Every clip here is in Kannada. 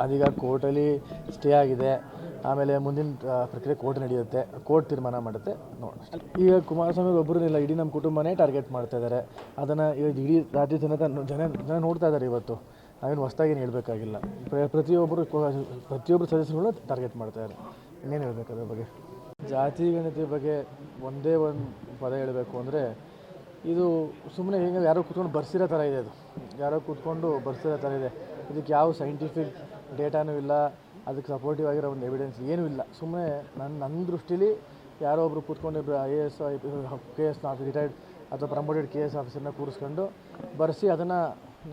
ಅದೀಗ ಕೋರ್ಟಲ್ಲಿ ಸ್ಟೇ ಆಗಿದೆ. ಆಮೇಲೆ ಮುಂದಿನ ಪ್ರಕ್ರಿಯೆ ಕೋರ್ಟ್ ನಡೆಯುತ್ತೆ, ಕೋರ್ಟ್ ತೀರ್ಮಾನ ಮಾಡುತ್ತೆ. ನೋಡೋಣ. ಈಗ ಕುಮಾರಸ್ವಾಮಿ ಒಬ್ಬರನ್ನಿಲ್ಲ, ಇಡೀ ನಮ್ಮ ಕುಟುಂಬನೇ ಟಾರ್ಗೆಟ್ ಮಾಡ್ತಾ ಇದ್ದಾರೆ. ಅದನ್ನು ಇಡೀ ರಾಜ್ಯ ಜನ ನೋಡ್ತಾ ಇದ್ದಾರೆ. ಇವತ್ತು ನಾವೇನು ಹೊಸ್ದಾಗೇನು ಹೇಳಬೇಕಾಗಿಲ್ಲ. ಪ್ರತಿಯೊಬ್ಬರು ಸದಸ್ಯರುಗಳು ಟಾರ್ಗೆಟ್ ಮಾಡ್ತಾಯಿದ್ದಾರೆ. ಇನ್ನೇನು ಹೇಳಬೇಕು ಅದ್ರ ಬಗ್ಗೆ? ಜಾತಿ ಗಣತಿ ಬಗ್ಗೆ ಒಂದೇ ಒಂದು ಪದ ಹೇಳಬೇಕು ಅಂದರೆ, ಇದು ಸುಮ್ಮನೆ ಈಗ ಯಾರೋ ಕೂತ್ಕೊಂಡು ಬರ್ಸಿರೋ ಥರ ಇದೆ. ಅದು ಯಾರೋ ಕೂತ್ಕೊಂಡು ಬರ್ಸಿರೋ ಥರ ಇದೆ. ಇದಕ್ಕೆ ಯಾವ ಸೈಂಟಿಫಿಕ್ ಡೇಟಾನೂ ಇಲ್ಲ, ಅದಕ್ಕೆ ಸಪೋರ್ಟಿವ್ ಆಗಿರೋ ಒಂದು ಎವಿಡೆನ್ಸ್ ಏನೂ ಇಲ್ಲ. ಸುಮ್ಮನೆ ನನ್ನ ದೃಷ್ಟಿಲಿ ಯಾರೋ ಒಬ್ಬರು ಕೂತ್ಕೊಂಡು IAS KS ರಿಟೈರ್ಡ್ ಅಥವಾ ಪ್ರಮೋಟೆಡ್ KS ಆಫೀಸರ್ನ ಕೂರಿಸ್ಕೊಂಡು ಬರೆಸಿ ಅದನ್ನು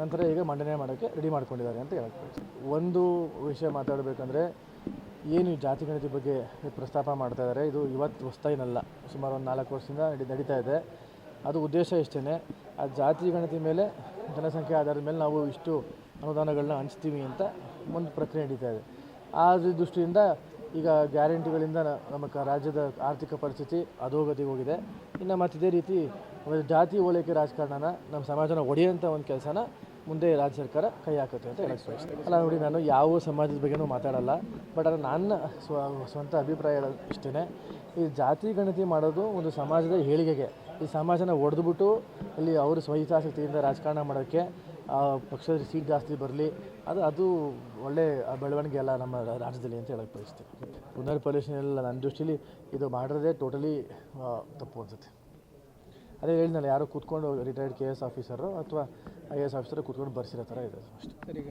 ನಂತರ ಈಗ ಮಂಡನೆ ಮಾಡೋಕ್ಕೆ ರೆಡಿ ಮಾಡ್ಕೊಂಡಿದ್ದಾರೆ ಅಂತ ಹೇಳ್ಬೋದು. ಒಂದು ವಿಷಯ ಮಾತಾಡಬೇಕಂದ್ರೆ, ಏನು ಜಾತಿ ಗಣತಿ ಬಗ್ಗೆ ಪ್ರಸ್ತಾಪ ಮಾಡ್ತಾ ಇದ್ದಾರೆ, ಇದು ಇವತ್ತು ಹೊಸ್ತಾಗಿನಲ್ಲ. ಸುಮಾರು ಒಂದು 4 ವರ್ಷದಿಂದ ನಡೀತಾ ಇದೆ. ಅದು ಉದ್ದೇಶ ಇಷ್ಟೇ, ಆ ಜಾತಿ ಗಣತಿ ಮೇಲೆ ಜನಸಂಖ್ಯೆ ಆಧಾರದ ಮೇಲೆ ನಾವು ಇಷ್ಟು ಅನುದಾನಗಳನ್ನ ಹಂಚ್ತೀವಿ ಅಂತ ಒಂದು ಪ್ರಕ್ರಿಯೆ ನಡೀತಾ ಇದೆ. ಆ ದೃಷ್ಟಿಯಿಂದ ಈಗ ಗ್ಯಾರಂಟಿಗಳಿಂದ ನಮ್ಮ ರಾಜ್ಯದ ಆರ್ಥಿಕ ಪರಿಸ್ಥಿತಿ ಅಧೋಗತಿಗೆ ಹೋಗಿದೆ. ಇನ್ನು ಮತ್ತು ಇದೇ ರೀತಿ ಜಾತಿ ಓಲೈಕೆ ರಾಜಕಾರಣನ ನಮ್ಮ ಸಮಾಜನ ಒಡೆಯೋಂಥ ಒಂದು ಕೆಲಸನ ಮುಂದೆ ರಾಜ್ಯ ಸರ್ಕಾರ ಕೈ ಹಾಕುತ್ತೆ ಅಂತ ಹೇಳಕ್ಕೆ ಬಯಸ್ತೀನಿ. ಅಲ್ಲ ನೋಡಿ, ನಾನು ಯಾವ ಸಮಾಜದ ಬಗ್ಗೆನೂ ಮಾತಾಡಲ್ಲ. ಬಟ್ ಅದು ನನ್ನ ಸ್ವಂತ ಅಭಿಪ್ರಾಯ ಹೇಳೋದು ಇಷ್ಟೇ. ಈ ಜಾತಿ ಗಣತಿ ಮಾಡೋದು ಒಂದು ಸಮಾಜದ ಏಳಿಗೆಗೆ, ಈ ಸಮಾಜನ ಒಡೆದ್ಬಿಟ್ಟು ಇಲ್ಲಿ ಅವರು ಸ್ವಹಿತಾಸಕ್ತಿಯಿಂದ ರಾಜಕಾರಣ ಮಾಡೋಕ್ಕೆ ಪಕ್ಷದ ಸೀಟ್ ಜಾಸ್ತಿ ಬರಲಿ, ಅದು ಒಳ್ಳೆ ಬೆಳವಣಿಗೆ ಅಲ್ಲ ನಮ್ಮ ರಾಜ್ಯದಲ್ಲಿ ಅಂತ ಹೇಳಕ್ಕೆ ಬಯಸ್ತೀನಿ. ಪುನರ್ ಪರಿಶೀಲನೆ ಎಲ್ಲ ನನ್ನ ದೃಷ್ಟಿಲಿ ಇದು ಮಾಡಿರೋದೇ ಟೋಟಲಿ ತಪ್ಪು ಅನಿಸುತ್ತೆ. ಅದೇ ಹೇಳಿದ್ನಲ್ಲ, ಯಾರೋ ಕೂತ್ಕೊಂಡು ರಿಟೈರ್ಡ್ KS ಆಫೀಸರು ಅಥವಾ IAS ಆಫೀಸರು ಕೂತ್ಕೊಂಡು ಬರ್ಸಿರೋ ಥರ ಇದೆ ಅಷ್ಟೇ.